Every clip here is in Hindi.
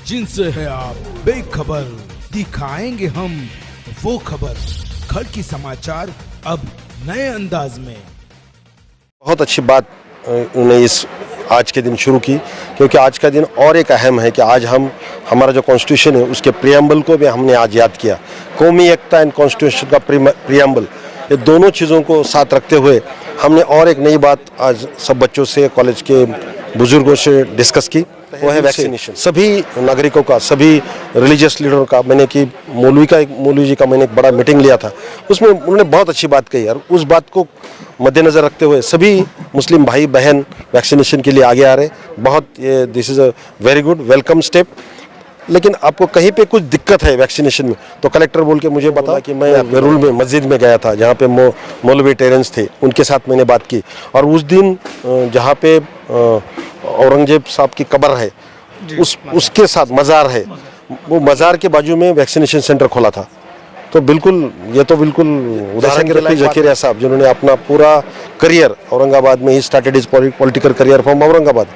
जिनसे है आप बेखबर, दिखाएंगे हम वो खबर। खड़ की समाचार अब नए अंदाज में। बहुत अच्छी बात उन्होंने इस आज के दिन शुरू की, क्योंकि आज का दिन और एक अहम है कि आज हम हमारा जो कॉन्स्टिट्यूशन है उसके प्रियम्बल को भी हमने आज याद किया। कौमी एकता एंड कॉन्स्टिट्यूशन का प्रियम्बल, ये दोनों चीज़ों को साथ रखते हुए हमने और एक नई बात आज सब बच्चों से, कॉलेज के बुजुर्गों से डिस्कस की, वो है वैक्सीनेशन। सभी नागरिकों का, सभी रिलीजियस लीडरों का, मैंने कि मौलवी जी का मैंने एक बड़ा मीटिंग लिया था, उसमें उन्होंने बहुत अच्छी बात कही और उस बात को मद्देनज़र रखते हुए सभी मुस्लिम भाई बहन वैक्सीनेशन के लिए आगे आ रहे। बहुत ये this is a very good welcome step. लेकिन आपको कहीं पे कुछ दिक्कत है वैक्सीनेशन में तो कलेक्टर बोल के मुझे बता कि मैं वेरुल में मस्जिद में गया था जहाँ पे मौलवी टेरेंस थे, उनके साथ मैंने बात की और उस दिन जहाँ पे औरंगजेब साहब की कब्र है उसके साथ मज़ार है, वो मज़ार के बाजू में वैक्सीनेशन सेंटर खोला था। तो बिल्कुल ये तो बिल्कुल उदाहरण के लिए जकीरिया साहब जिन्होंने अपना पूरा करियर औरंगाबाद में he started is political career from Aurangabad,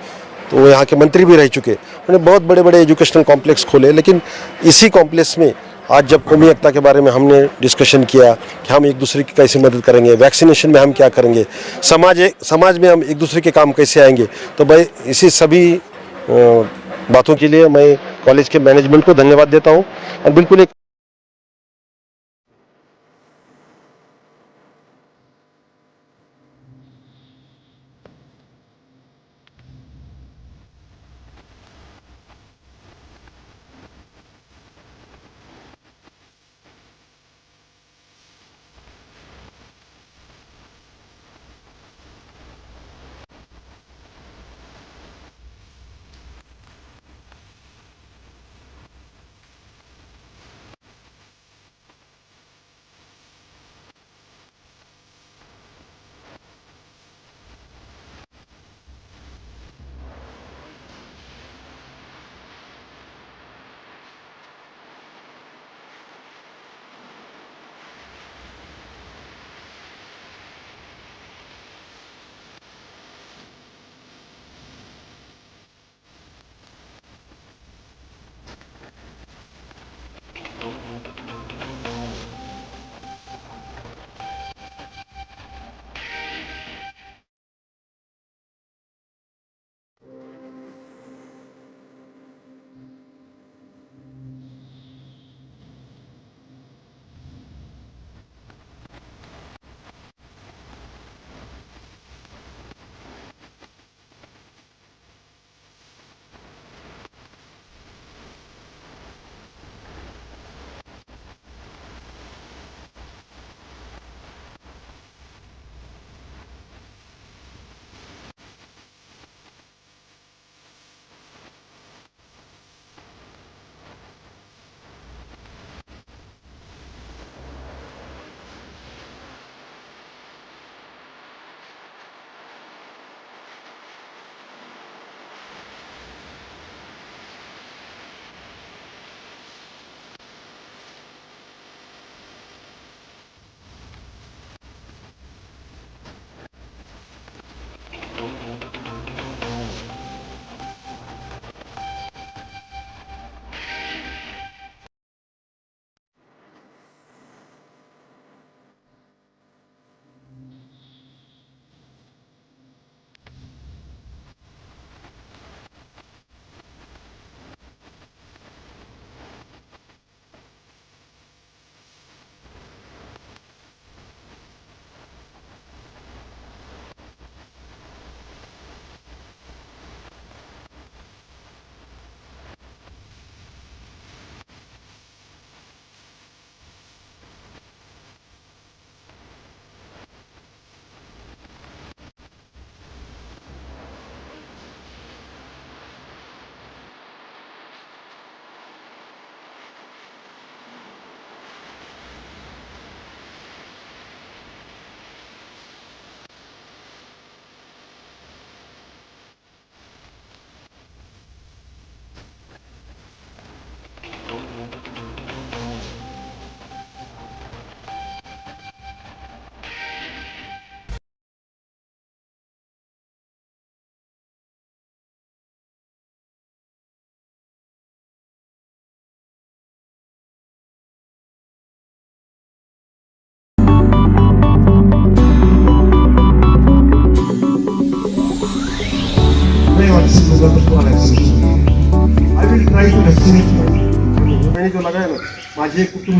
तो वो यहाँ के मंत्री भी रह चुके। उन्होंने बहुत बड़े बड़े एजुकेशनल कॉम्प्लेक्स खोले, लेकिन इसी कॉम्प्लेक्स में आज जब कौमी एकता के बारे में हमने डिस्कशन किया कि हम एक दूसरे की कैसे मदद करेंगे, वैक्सीनेशन में हम क्या करेंगे, समाज में हम एक दूसरे के काम कैसे आएंगे, तो भाई इसी सभी बातों के लिए मैं कॉलेज के मैनेजमेंट को धन्यवाद देता हूँ। और बिल्कुल एक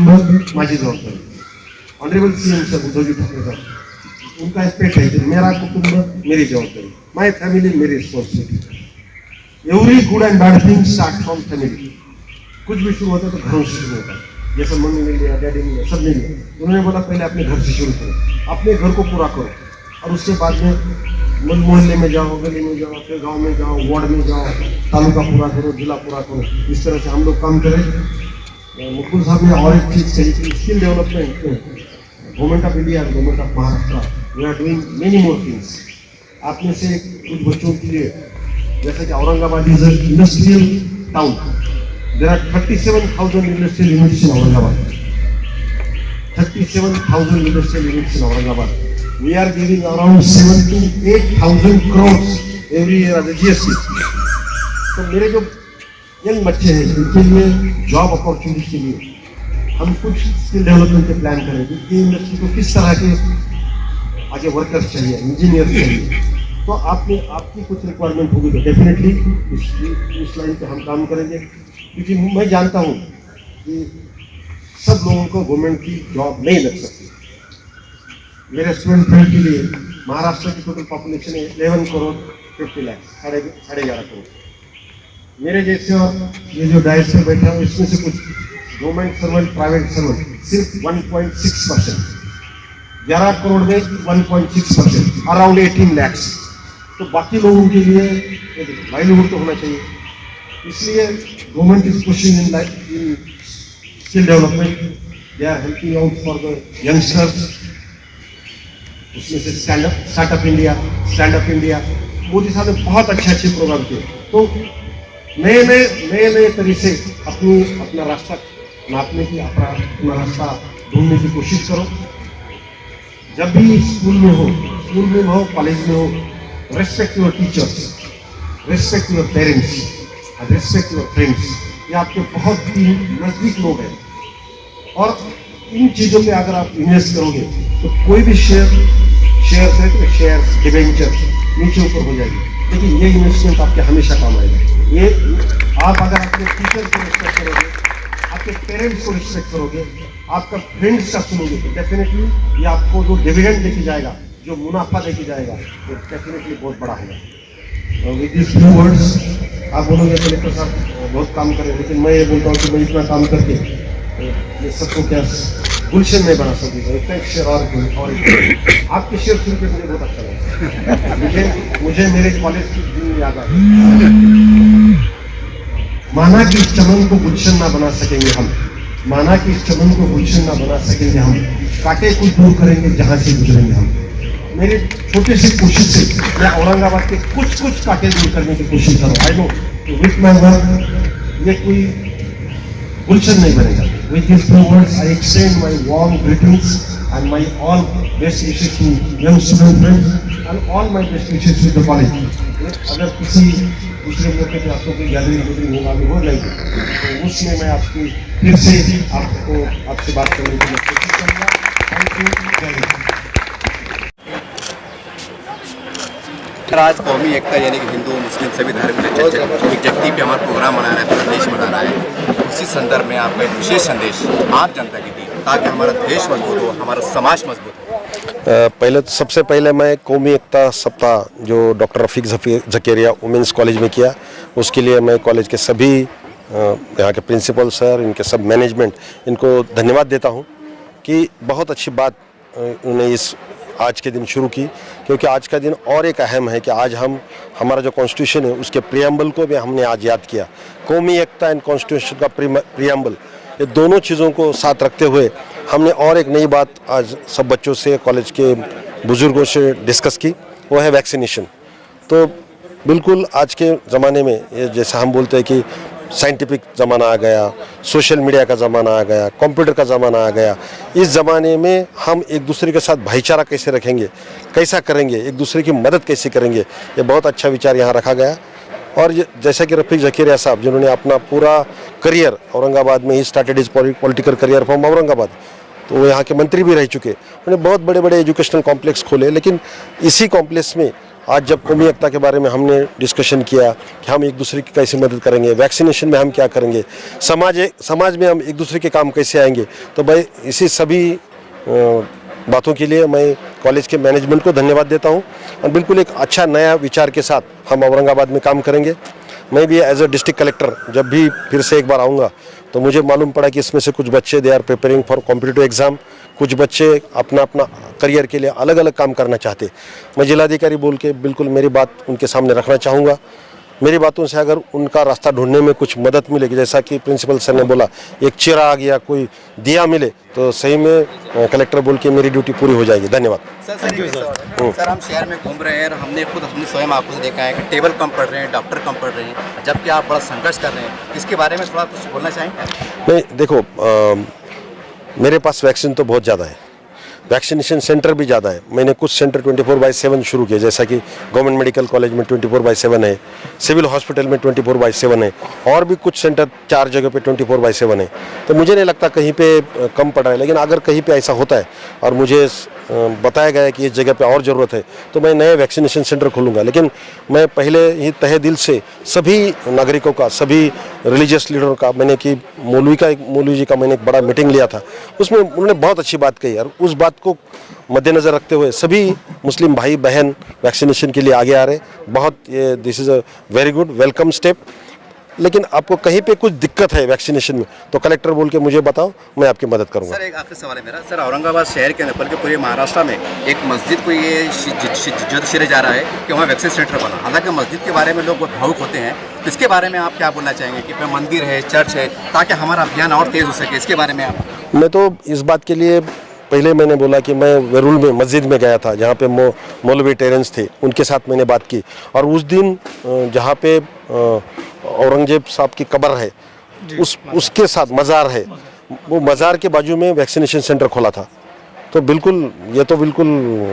कुटुंब माझी जबाबदारी. Honourable CM sir Uddhavji Thackeray साहब, उनका एक पेट है, मेरा कुटुंब मेरी जवाबदारी. माय फैमिली मेरी responsibility. Every good and bad thing start from family. कुछ भी शुरू होता है तो घरों से शुरू होता है. जैसे मम्मी ने लिया, डैडी ने लिया, सब ने लिया. उन्होंने बोला पहले अपने घर से शुरू करो, अपने घर को पूरा करो, और उसके बाद में मोहल्ले में जाओ, गली में जाओ, फिर गांव में जाओ, वार्ड में जाओ, तालुका पूरा करो, जिला पूरा करो. इस तरह से हम लोग काम करें. मुकुल साहब ने और एक चीज़ कही कि स्किल डेवलपमेंट में government of India, government of Maharashtra, we are doing many more things. आप में से कुछ बच्चों के लिए, जैसे कि Aurangabad is a industrial town. There are 37,000 industrial units in Aurangabad. 37,000 industrial units in Aurangabad. We are giving around 7 to 8,000 crores every year as a GST. तो मेरे जो यंग बच्चे हैं उनके लिए जॉब अपॉर्चुनिटी के लिए हम कुछ स्किल डेवलपमेंट के प्लान करेंगे कि इंडस्ट्री को किस तरह के आगे वर्कर्स चाहिए, इंजीनियर चाहिए. तो आपकी कुछ रिक्वायरमेंट होगी तो डेफिनेटली इस लाइन पे हम काम करेंगे. क्योंकि मैं जानता हूँ कि सब लोगों को गवर्नमेंट की जॉब नहीं लग सकती. मेरे स्टूडेंट फ्रेंड के लिए महाराष्ट्र की टोटल पॉपुलेशन है 11 करोड़ 50 लाख, 11.5 करोड़. मेरे जैसे और ये जो डायस में बैठा हूँ इसमें से कुछ गवर्नमेंट सर्वेंट, प्राइवेट सर्वेंट सिर्फ 1.6%. 11 करोड़ में 1.6%, अराउंड 18 लैक्स. तो बाकी लोगों के लिए लाइवलीहुड तो होना चाहिए. इसलिए government is pushing in skill development. They are helping out for the youngsters. उसमें से स्टार्टअप इंडिया, मोदी साहब ने बहुत अच्छे प्रोग्राम किए. तो नए तरीके से अपना रास्ता नापने की, अपना रास्ता ढूंढने की कोशिश करो. जब भी स्कूल में हो, कॉलेज में हो, respect your teachers, respect your parents, respect your friends. ये आपके बहुत ही नजदीक लोग हैं. और इन चीज़ों पे अगर आप इन्वेस्ट करोगे तो कोई भी शेयर डिवेंचर नीचे ऊपर हो जाएगी, लेकिन ये इन्वेस्टमेंट आपके हमेशा काम आएगा. ये आप अगर अपने टीचर को रिस्पेक्ट करोगे, आपके पेरेंट्स को रिस्पेक्ट करोगे, आपका फ्रेंड्स का सुनोगे, तो डेफिनेटली ये आपको जो डिविडेंड लेके जाएगा, जो मुनाफा लेके जाएगा, वो डेफिनेटली बहुत बड़ा होगा. विद दिस फ्यू वर्ड्स आप बोलोगे कलेक्टर साहब बहुत काम करें, लेकिन मैं ये बोलता हूँ कि मैं इतना काम करके ये सबको क्या गुलशन नहीं बना सकती. इतना एक शेयर और आपके शेयर सुन के मुझे बहुत अच्छा लगा. मुझे मेरे कॉलेज की दिन याद आ गई. माना कि इस चमन को गुलशन ना बना सकेंगे हम, माना कि इस चमन को गुलशन ना बना सकेंगे हम, कांटे कुछ दूर करेंगे जहां से गुजरेंगे हम. मेरे छोटे से कोशिश से मैं औरंगाबाद के कुछ कांटे दूर करने की कोशिश करूँ. I know with my work ये कोई गुलशन नहीं बनेगा. With these few words, I extend my warm greetings and my all best wishes to young student friends and all my best wishes with the college. अगर किसी दूसरे मौके पे आपको कोई गैदरिंग हो जाएगी तो उसमें मैं आपकी फिर से आपसे बात करने की कोशिश करूँगा. Thank you. आज कौमी एकता यानी कि हिंदू मुस्लिम सभी धर्म के एक जगती पे हमारा प्रोग्राम मना रहा है, पूरा देश मना रहा है. उसी संदर्भ में आपका एक विशेष संदेश आप जनता की दी ताकि हमारा देश मजबूत हो, हमारा समाज मजबूत हो. सबसे पहले मैं कौमी एकता सप्ताह जो डॉक्टर रफ़ीक ज़केरिया वुमेंस कॉलेज में किया, उसके लिए मैं कॉलेज के सभी यहाँ के प्रिंसिपल सर, इनके सब मैनेजमेंट, इनको धन्यवाद देता हूँ कि बहुत अच्छी बात उन्होंने इस आज के दिन शुरू की. क्योंकि आज का दिन और एक अहम है कि आज हमारा जो कॉन्स्टिट्यूशन है उसके प्रियम्बल को भी हमने आज याद किया. कौमी एकता एंड कॉन्स्टिट्यूशन का प्रियम्बल, ये दोनों चीज़ों को साथ रखते हुए हमने और एक नई बात आज सब बच्चों से, कॉलेज के बुजुर्गों से डिस्कस की, वो है वैक्सीनेशन. तो बिल्कुल आज के ज़माने में ये जैसा हम बोलते हैं कि साइंटिफिक ज़माना आ गया, सोशल मीडिया का ज़माना आ गया, कंप्यूटर का ज़माना आ गया. इस ज़माने में हम एक दूसरे के साथ भाईचारा कैसे रखेंगे, कैसा करेंगे, एक दूसरे की मदद कैसे करेंगे, ये बहुत अच्छा विचार यहाँ रखा गया. और जैसा कि रफ़ीक ज़केरिया साहब जिन्होंने अपना पूरा करियर औरंगाबाद में he started is political career from Aurangabad, तो वो यहाँ के मंत्री भी रह चुके. उन्होंने बहुत बड़े बड़े एजुकेशनल कॉम्प्लेक्स खोले, लेकिन इसी कॉम्प्लेक्स में आज जब कौमी एकता के बारे में हमने डिस्कशन किया कि हम एक दूसरे की कैसे मदद करेंगे, वैक्सीनेशन में हम क्या करेंगे, समाज में हम एक दूसरे के काम कैसे आएंगे, तो भाई इसी सभी बातों के लिए मैं कॉलेज के मैनेजमेंट को धन्यवाद देता हूं और बिल्कुल एक अच्छा नया विचार के साथ हम औरंगाबाद में काम करेंगे। मैं भी एज अ डिस्ट्रिक्ट कलेक्टर जब भी फिर से एक बार आऊँगा तो मुझे मालूम पड़ा कि इसमें से कुछ बच्चे they are preparing for competitive exam, कुछ बच्चे अपना अपना करियर के लिए अलग अलग काम करना चाहते। मैं जिलाधिकारी बोल के बिल्कुल मेरी बात उनके सामने रखना चाहूँगा। मेरी बातों से अगर उनका रास्ता ढूंढने में कुछ मदद मिलेगी, जैसा कि प्रिंसिपल सर ने बोला एक चिराग या कोई दिया मिले, तो सही में कलेक्टर बोल के मेरी ड्यूटी पूरी हो जाएगी। धन्यवाद सर हम शहर में घूम रहे हैं और हमने खुद अपनी स्वयं आंखों से देखा है कि टेबल कम पढ़ रहे हैं, डॉक्टर कम पढ़ रहे हैं, जबकि आप बड़ा संघर्ष कर रहे हैं। इसके बारे में थोड़ा कुछ बोलना चाहेंगे? नहीं, देखो मेरे पास वैक्सीन तो बहुत ज़्यादा है, वैक्सीनेशन सेंटर भी ज़्यादा है। मैंने कुछ सेंटर 24/7 शुरू किए, जैसा कि गवर्नमेंट मेडिकल कॉलेज में 24/7 है, सिविल हॉस्पिटल में 24/7 है, और भी कुछ सेंटर 4 जगह पे 24/7 है। तो मुझे नहीं लगता कहीं पे कम पड़ रहा है, लेकिन अगर कहीं पे ऐसा होता है और मुझे बताया गया है कि इस जगह पे और ज़रूरत है तो मैं नए वैक्सीनेशन सेंटर खोलूँगा। लेकिन मैं पहले ही तहे दिल से सभी नागरिकों का, सभी रिलीजियस लीडरों का, मैंने कि मौलवी जी का मैंने एक बड़ा मीटिंग लिया था, उसमें उन्होंने बहुत अच्छी बात कही और उस बात को मद्देनज़र रखते हुए सभी मुस्लिम भाई बहन वैक्सीनेशन के लिए आगे आ रहे। बहुत this is a very good welcome step. लेकिन आपको कहीं पे कुछ दिक्कत है वैक्सीनेशन में तो कलेक्टर बोल के मुझे बताओ, मैं आपकी मदद करूंगा। सर एक आखिरी सवाल है मेरा। सर औरंगाबाद शहर के अंदर बल्कि पूरे महाराष्ट्र में एक मस्जिद को ये जद सिरे जा रहा है कि वहाँ वैक्सीन सेंटर बना। हालांकि मस्जिद के बारे में लोग बहुत भावुक होते हैं, तो इसके बारे में आप क्या बोलना चाहेंगे कि मंदिर है, चर्च है, ताकि हमारा अभियान और तेज़ हो सके, इसके बारे में आप? मैं तो इस बात के लिए पहले मैंने बोला कि मैं वेरुल में मस्जिद में गया था जहाँ पे मौलवी टेरेंस थे, उनके साथ मैंने बात की और उस दिन जहाँ पे औरंगजेब साहब की कब्र है उसके साथ मज़ार है, वो मज़ार के बाजू में वैक्सीनेशन सेंटर खोला था। तो बिल्कुल ये तो बिल्कुल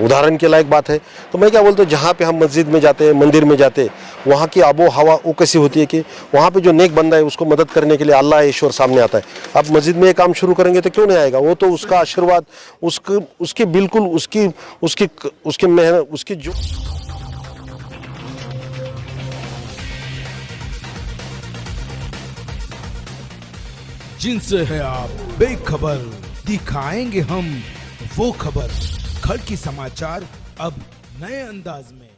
उदाहरण के लायक बात है। तो मैं क्या बोलता हूँ, जहाँ पे हम मस्जिद में जाते हैं, मंदिर में जाते हैं, वहाँ की आबो हवा वो कैसी होती है कि वहाँ पे जो नेक बंदा है उसको मदद करने के लिए अल्लाह ईश्वर सामने आता है। आप मस्जिद में ये काम शुरू करेंगे तो क्यों नहीं आएगा? वो तो उसका आशीर्वाद उसकी बिल्कुल उसकी मेहनत उसकी जो जिनसे है आप बेखबर, दिखाएंगे हम वो खबर। खड़ की समाचार अब नए अंदाज में।